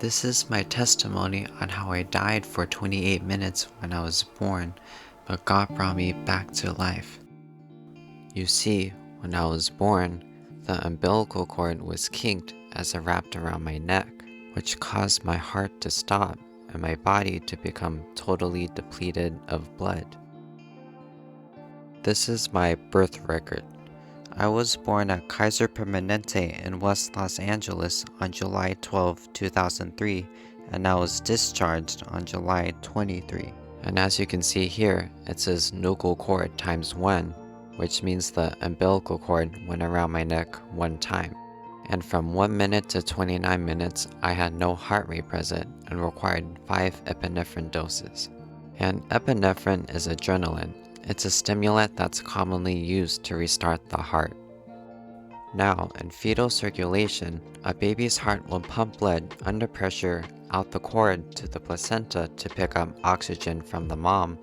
This is my testimony on how I died for 28 minutes when I was born, but God brought me back to life. You see, when I was born, the umbilical cord was kinked as it wrapped around my neck, which caused my heart to stop and my body to become totally depleted of blood. This is my birth record. I was born at Kaiser Permanente in West Los Angeles on July 12, 2003, and I was discharged on July 23. And as you can see here, it says nuchal cord times 1, which means the umbilical cord went around my neck 1 time. And from 1 minute to 29 minutes, I had no heart rate present and required 5 epinephrine doses. And epinephrine is adrenaline. It's a stimulant that's commonly used to restart the heart. Now, in fetal circulation, a baby's heart will pump blood under pressure out the cord to the placenta to pick up oxygen from the mom,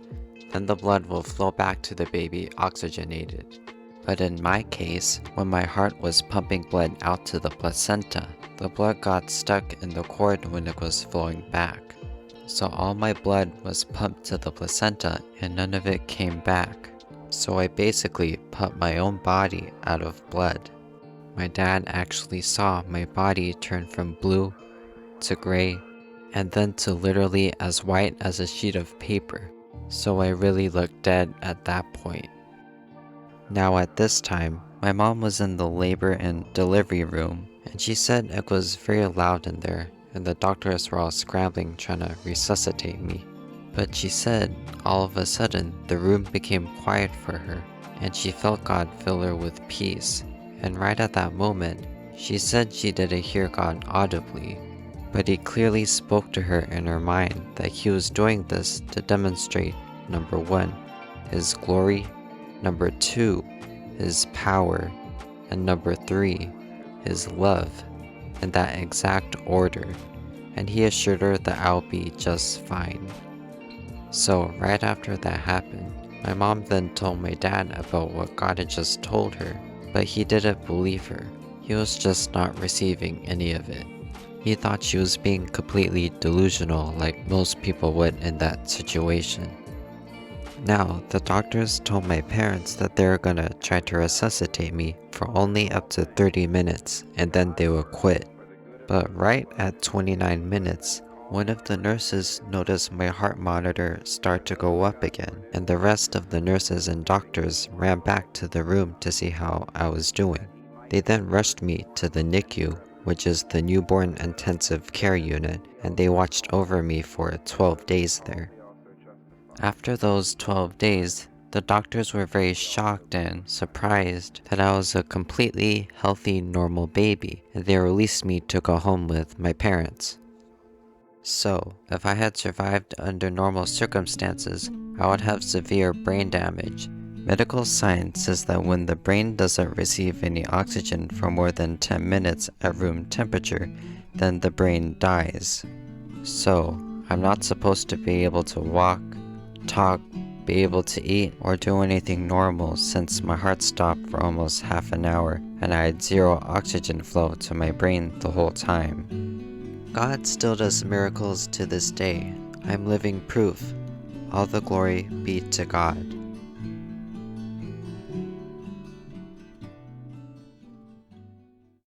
then the blood will flow back to the baby oxygenated. But in my case, when my heart was pumping blood out to the placenta, the blood got stuck in the cord when it was flowing back. So all my blood was pumped to the placenta and none of it came back. So I basically pumped my own body out of blood. My dad actually saw my body turn from blue to gray and then to literally as white as a sheet of paper. So I really looked dead at that point. Now at this time, my mom was in the labor and delivery room and she said it was very loud in there and the doctors were all scrambling trying to resuscitate me. But she said all of a sudden the room became quiet for her and she felt God fill her with peace. And right at that moment, she said she didn't hear God audibly, but he clearly spoke to her in her mind that he was doing this to demonstrate, number 1, his glory, number 2, his power, and number 3, his love, in that exact order, and he assured her that I'll be just fine. So right after that happened, my mom then told my dad about what God had just told her, but he didn't believe her. He was just not receiving any of it. He thought she was being completely delusional like most people would in that situation. Now, the doctors told my parents that they were gonna try to resuscitate me for only up to 30 minutes and then they would quit. But right at 29 minutes, one of the nurses noticed my heart monitor start to go up again, and the rest of the nurses and doctors ran back to the room to see how I was doing. They then rushed me to the NICU, which is the Newborn Intensive Care Unit, and they watched over me for 12 days there. After those 12 days, the doctors were very shocked and surprised that I was a completely healthy, normal baby, and they released me to go home with my parents. So, if I had survived under normal circumstances, I would have severe brain damage. Medical science says that when the brain doesn't receive any oxygen for more than 10 minutes at room temperature, then the brain dies. So, I'm not supposed to be able to walk, talk, be able to eat, or do anything normal since my heart stopped for almost half an hour and I had 0 oxygen flow to my brain the whole time. God still does miracles to this day. I'm living proof. All the glory be to God.